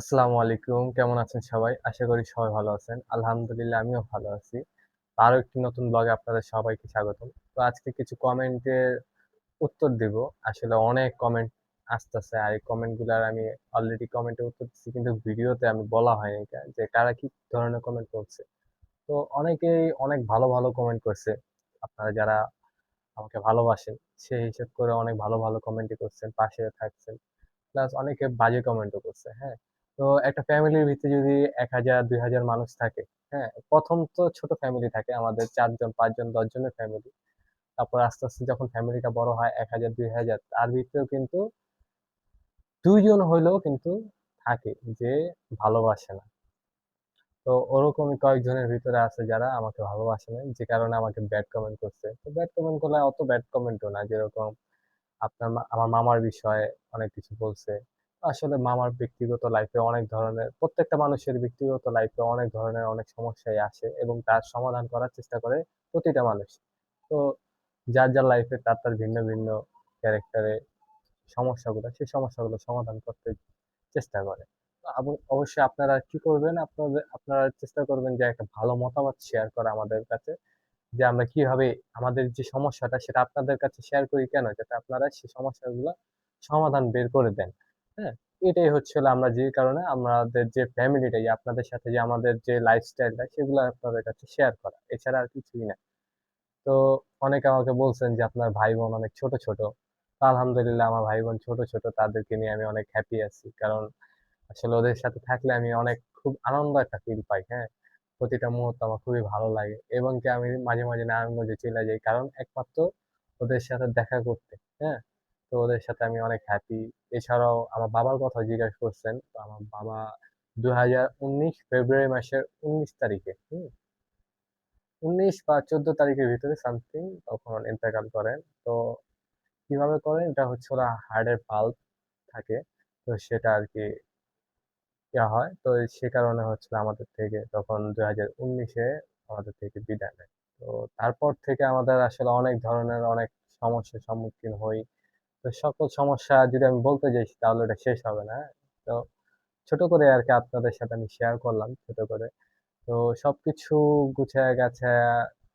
আসসালামু আলাইকুম। কেমন আছেন সবাই? আশা করি সবাই ভালো আছেন। আলহামদুলিল্লাহ আমিও ভালো আছি। আরো একটি নতুন ব্লগে আপনাদের সবাইকে স্বাগতম। তো আজকে কিছু কমেন্টের উত্তর দিব। আসলে অনেক কমেন্ট আসতেছে। আর এই কমেন্টগুলার আমি অলরেডি কমেন্টের উত্তর দিচ্ছি কিন্তু ভিডিওতে আমি বলা হয়নি যে কারা কি ধরনের কমেন্ট করছে। তো অনেকেই অনেক ভালো, ভালো কমেন্ট করছে। আপনারা যারা আমাকে ভালোবাসেন সেই হিসেব করে অনেক ভালো, ভালো কমেন্টই করছেন, পাশে থাকছেন। প্লাস অনেকে বাজে কমেন্টও করছে, হ্যাঁ? তো একটা ফ্যামিলির ভিতরে যদি ১,০০০, ২,০০০ মানুষ থাকে, হ্যাঁ? ১ম তো ছোট ফ্যামিলি থাকে আমাদের ৪ জন, ৫ জন, ১০ জনের ফ্যামিলি। তারপর আস্তে, আস্তে যখন ফ্যামিলিটা বড় হয় ১,০০০, ২,০০০ তার ভিতরেও কিন্তু ২ জন হইলেও কিন্তু থাকে যে ভালোবাসে না। তো ওরকমই কয়েকজনের ভিতরে আছে যারা আমাকে ভালোবাসে না, যে কারণে আমাকে ব্যাড কমেন্ট করছে। তো ব্যাড কমেন্ট গুলা অত ব্যাড কমেন্টও না, যেরকম আমার মামার বিষয়ে অনেক কিছু বলছে। আসলে মামার ব্যক্তিগত লাইফে অনেক ধরনের প্রত্যেকটা মানুষের ব্যক্তিগত লাইফে অনেক ধরনের অনেক সমস্যাই আসে এবং তার সমাধান করার চেষ্টা করে প্রতিটা মানুষ। তো যার লাইফে তার ভিন্ন, ভিন্ন ক্যারেক্টারে সেই সমস্যাগুলো সমাধান করতে চেষ্টা করে। তো অবশ্যই আপনারা কি করবেন? আপনারা চেষ্টা করবেন যে একটা ভালো মতামত শেয়ার করা আমাদের কাছে। যে আমরা কিভাবে আমাদের যে সমস্যাটা সেটা আপনাদের কাছে শেয়ার করি কেন? যাতে আপনারা সেই সমস্যাগুলা সমাধান বের করে দেন। হ্যাঁ? এটাই হচ্ছে হলো আমরা যে কারণে আমাদের যে ফ্যামিলিটা আপনাদের সাথে যে আমাদের যে লাইফস্টাইলটা সেগুলা আপনাদের কাছে শেয়ার করা। এছাড়া আর কিছুই না। তো অনেকে আমাকে বলছেন যে আপনার ভাই-বোন অনেক ছোট, ছোট। তো আলহামদুলিল্লাহ আমার ভাই-বোন ছোট, ছোট। তাদেরকে নিয়ে আমি অনেক হ্যাপি আছি। কারণ আসলে ওদের সাথে থাকলে আমি অনেক খুব আনন্দ একটা ফিল পাই, হ্যাঁ? প্রতিটা মুহূর্ত আমার খুবই ভালো লাগে এবং কি আমি মাঝে, মাঝে নারায়ণগঞ্জে চইলা যাই। কারণ একমাত্র ওদের সাথে দেখা করতে, হ্যাঁ? তো ওদের সাথে আমি অনেক হ্যাপি। এছাড়াও আমার বাবার কথা জিজ্ঞাসা করছেন। তো আমার বাবা ২০১৯ ফেব্রুয়ারি মাসের ১৯ তারিখে, ১৯ বা ১৪ তারিখের ভিতরে সামথিং তখন ইন্তেকাল করেন। তো কিভাবে করেন? এটা হচ্ছে ওরা হার্টের ভালভ থাকে। তো সেটা আরকি হয়। তো সে কারণে হচ্ছিল আমাদের থেকে তখন ২০১৯ এ আমাদের থেকে বিদায় নেয়। তো তারপর থেকে আমাদের আসলে অনেক ধরনের অনেক সমস্যার সম্মুখীন হই। তো সকল সমস্যা যদি আমি বলতে যাই তাহলে ওটা শেষ হবে না। হ্যাঁ? তো ছোট করে আরকি আপনাদের সাথে আমি শেয়ার করলাম ছোট করে। তো সবকিছু গুছায়া গাছায়া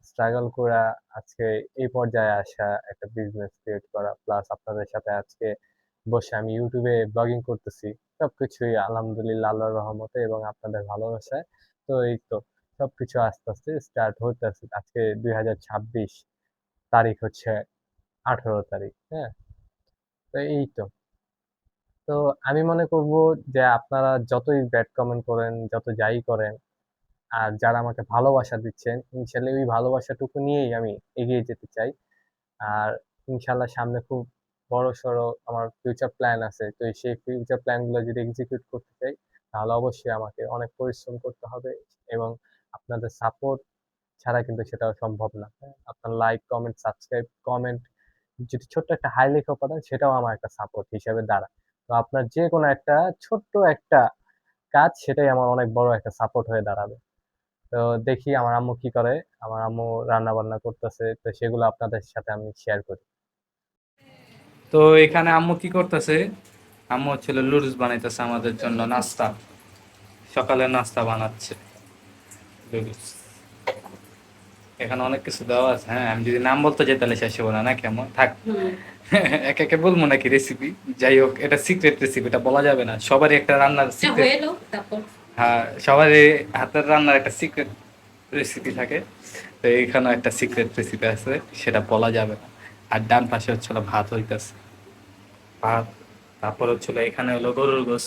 স্ট্রাগল কইরা আজকে এই পর্যায়ে আসা, একটা বিজনেস ক্রিয়েট করা, প্লাস আপনাদের সাথে আজকে বসে আমি YouTube এ ব্লগিং করতেছি। সবকিছুই আলহামদুলিল্লাহ আল্লাহর রহমতে এবং আপনাদের ভালোবাসায়। তো এই তো সবকিছু আস্তে, আস্তে স্টার্ট হইতেছে। আজকে ২০২৬ তারিখ হচ্ছে ১৮ তারিখ। হ্যাঁ? তো এই তো। তো আমি মনে করব যে আপনারা যতই ব্যাড কমেন্ট করেন, যত যাই করেন আর যারা আমাকে ভালোবাসা দিচ্ছেন, ইনশাআল্লাহ ওই ভালোবাসাটুকু নিয়েই আমি এগিয়ে যেতে চাই। আর ইনশাআল্লাহ সামনে খুব বড়সড় আমার ফিউচার প্ল্যান আছে। তো সেই ফিউচার প্ল্যান গুলো যদি এক্সিকিউট করতে চাই, তাহলে অবশ্যই আমাকে অনেক পরিশ্রম করতে হবে এবং আপনাদের সাপোর্ট ছাড়া কিন্তু সেটাও সম্ভব না। হ্যাঁ? আপনার লাইক, কমেন্ট, সাবস্ক্রাইব, কমেন্ট যদি ছোট্ট একটা হাই লেখাও পাঠান সেটাও আমার একটা সাপোর্ট হিসেবে দাঁড়ায়। তো আপনার যেকোনো একটা ছোট্ট একটা কাজ সেটাই আমার অনেক বড় একটা সাপোর্ট হয়ে দাঁড়াবে। তো দেখি আমার আম্মু কি করে। আমার আম্মু রান্না-বান্না করতেছে। তো সেগুলো আপনাদের সাথে আমি শেয়ার করি। তো এখানে আম্মু কি করতেছে? আম্মু হচ্ছিল লুডুস বানাইতেছে আমাদের জন্য নাস্তা, সকালের নাস্তা বানাচ্ছে লুডুস। এখানে অনেক কিছু দেওয়া আছে। হ্যাঁ, আমি যদি নাম বলতে যাই তাহলে শেষ হবো না, না কেমন থাক। একে একে বলবো নাকি রেসিপি? যাই হোক, এটা সিক্রেট রেসিপি, এটা বলা যাবে না। সবারই একটা রান্নার সিক্রেট, হ্যাঁ, সবারই হাতের রান্নার একটা সিক্রেট রেসিপি থাকে। তো এইখানেও একটা সিক্রেট রেসিপি আছে, সেটা বলা যাবে না। আর ডান পাশে হচ্ছিল ভাত হইতেছে, ভাত। তারপর হচ্ছিল এখানে হলো গরুর গোস।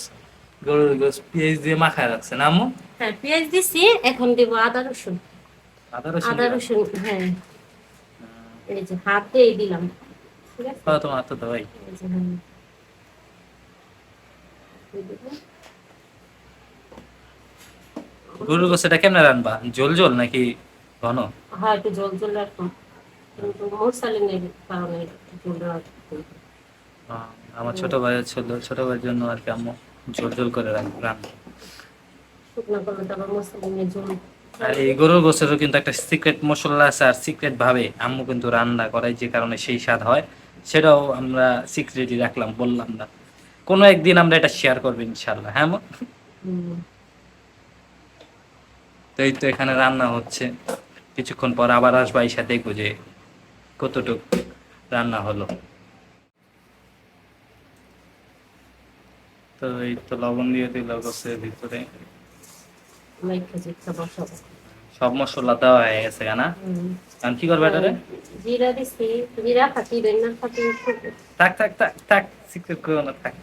গরুর গোস পেঁয়াজ দিয়ে মাখায় রাখছে না আম্মু? হ্যাঁ, পেঁয়াজ দিছি, এখন দেবো আদা রসুন। আদা রসুন আদা দিবা? রসুন, হ্যাঁ, এই যে হাত দিয়ে দিলাম। ঠিক আছে, তোমার তো ভাই। এই যে, হ্যাঁ, দিয়ে দিলাম। গরুর গোস এটা কেমনে রান্নবা? ঝোল ঝোল নাকি ঘন? হ্যাঁ, একটু জল জল রাখুন, কিন্তু মশালিনের কারণে একটু জল রাখুন। আমার ছোট ভাই ছিল, ছোট ভাইয়ের জন্য আর কি আম্মু ঝোল ঝোল করে রান্না। শুকনো করলে তারপর মশালিনের জল। আর এই গরুর গোসেরও কিন্তু একটা সিক্রেট মশলা আছে, আর সিক্রেট ভাবে আম্মু কিন্তু রান্না করে, যে কারণে সেই স্বাদ হয়। সেটাও আমরা সিক্রেটই রাখলাম, বললাম না। কোনো একদিন আমরা এটা শেয়ার করবো ইনশাল্লাহ, হ্যাঁ আম্মু? হুম। তো এই তো এখানে রান্না হচ্ছে, কিছুক্ষণ পর আবার আসবা, এসে দেখবো যে কতটুক রান্না হলো। তো এই তো লবণ দিয়ে দিল গোসের ভিতরে, মাইখা জিটটা বসাবো। সব মশলা দেওয়া হয়ে গেছে না? হুম। এখন কি করবে হ্যাঁ, এটারে? জিরা দিছি, জিরা ফাঁকি দেন না ফাঁকি। থাক থাক থাক থাক, সিক্রেট করো না, থাক।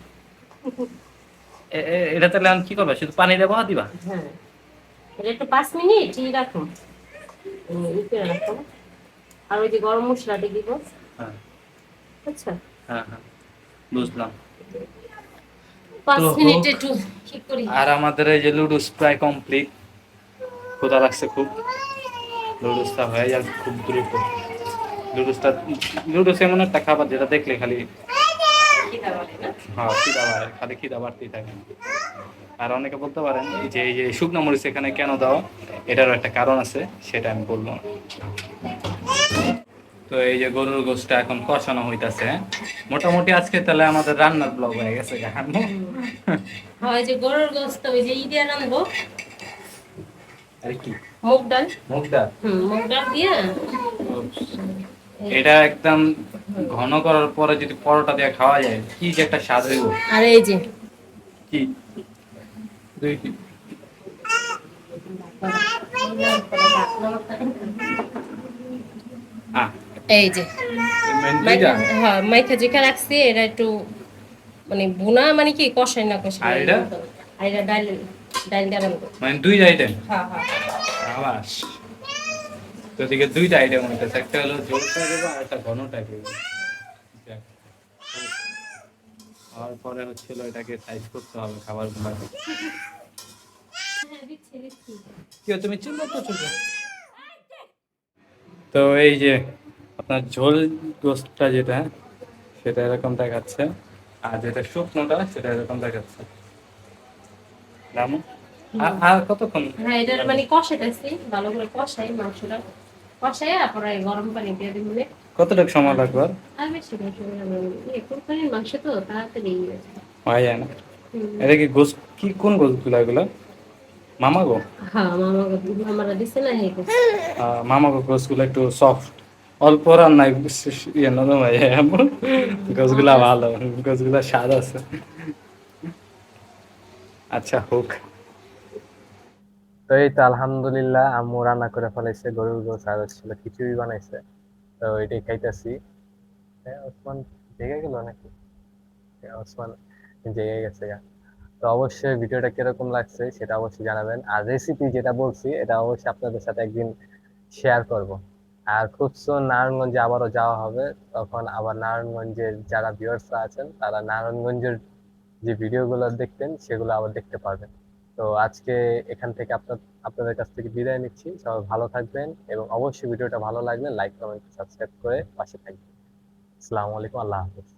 এটা তাহলে এখন কি করবে, শুধু পানি দেবো দিবা? হ্যাঁ, এটা একটু 5 মিনিট রাখুন, ই করে রাখুন। আর ওই যে গরম মশলাটা দিব। হ্যাঁ আচ্ছা, হ্যাঁ হ্যাঁ, বুঝলাম। 5 মিনিট হোক। একটু ঠিক করি। আর আমাদের এই যে লুডুস প্রায় কমপ্লিট, ক্ষুধা লাগছে খুব, লুডুসটা হয়ে যাবে খুব দ্রুত। লুডুসটা, লুডুস এমন একটা খাবার যেটা দেখলে খালি খিদা বাড়ে না? হ্যাঁ খিদা বাড়ে, খালি খিদা বাড়তেই থাকে। আর অনেকে বলতে পারেন যে এই যে শুকনো মরিচ এখানে কেন দাও, এটারও একটা কারণ আছে, সেটা আমি বলবো না। তো এই যে গরুর গোশটা এখন কষানো হইতাছে, মোটামুটি আজকে তাহলে আমাদের রান্নার ব্লগ হয়ে গেছে। হ্যাঁ, ওই যে গরুর গোশত ওই যে দিয়ে রান্নবো, আর কি মুগ ডাল। মুগ ডাল, মুগ ডাল দিয়ে এটা একদম ঘন করার পরে যদি পরোটা দিয়ে খাওয়া যায়, কি যে একটা স্বাদ হইব। আর এই যে কি দুই কি আহ এই যে দুইটা। হ্যাঁ মাইখা জিখা রাখছি, এটা একটু মানে ভুনা মানে কি কষাই না কষাই আর এটা? আর এটা ডাল, ডালটা রান্নবো। মানে দুইটা আইটেম। হ্যাঁ হ্যাঁ। আবার তো এদিকে দুইটা আইটেম হইতেছে, একটা হলো ঝোল টাইপের আর একটা ঘন টাইপের। তারপরে হচ্ছিল এটাকে সাইজ করতে হবে খাবার গুলো। হ্যাঁ, দিচ্ছি দিচ্ছি। কি তুমি চিল্লা তো চলবে। তো এই যে আপনার ঝোল গোস্তটা যেটা, সেটা এরকম দেখাচ্ছে, আর যেটা শুকনোটা সেটা এরকম দেখাচ্ছে। রামু, আর কতক্ষণ? হ্যাঁ, এটা মানে কষাইতেছি, ভালো করে কষাই মাংসটা, কষাই তারপরে গরম পানি দিয়ে দিব। কতটুকু সময় লাগবে আর? আর বেশি না, কোরবানির মাংস তো তাড়াতাড়ি হয়ে যায়। হয়ে যায় না? হুম। এটা কি গোস, কি কোন গোসগুলো এগুলো? মামা গো? হ্যাঁ, মামারা দিছে না হে করছে। মামা গো গোসগুলো একটু সফট, অল্প রান্নায় ইয়ে নরম হয়ে যায়। গোসগুলা ভালো, গোসগুলা স্বাদ আছে। আচ্ছা হোক। তো এই তো আলহামদুলিল্লাহ আম্মু রান্না করে ফেলাইছে গরুর গোশ, আর হচ্ছিল খিচুড়ি বানাইছে। তো এটাই খাইতেছি। ওসমান জেগে গেল নাকি? ওসমান জেগে গেছে গা। তো অবশ্যই ভিডিওটা কিরকম লাগছে সেটা অবশ্যই জানাবেন, আর রেসিপি যেটা বলছি এটা অবশ্যই আপনাদের সাথে একদিন শেয়ার করব। আর খুব সুন নারায়ণগঞ্জে আবারও যাওয়া হবে, তখন আবার নারায়ণগঞ্জের যারা ভিউয়ার্সরা আছেন তারা নারায়ণগঞ্জের যে ভিডিওগুলো দেখতেন সেগুলো আবার দেখতে পারবেন। তো আজকে এখান থেকে আপনাদের কাছ থেকে বিদায় নিচ্ছি। সবাই ভালো থাকবেন এবং অবশ্যই ভিডিওটা ভালো লাগলে লাইক কমেন্ট সাবস্ক্রাইব করে পাশে থাকবেন। আসসালামু আলাইকুম, আল্লাহ হাফেজ।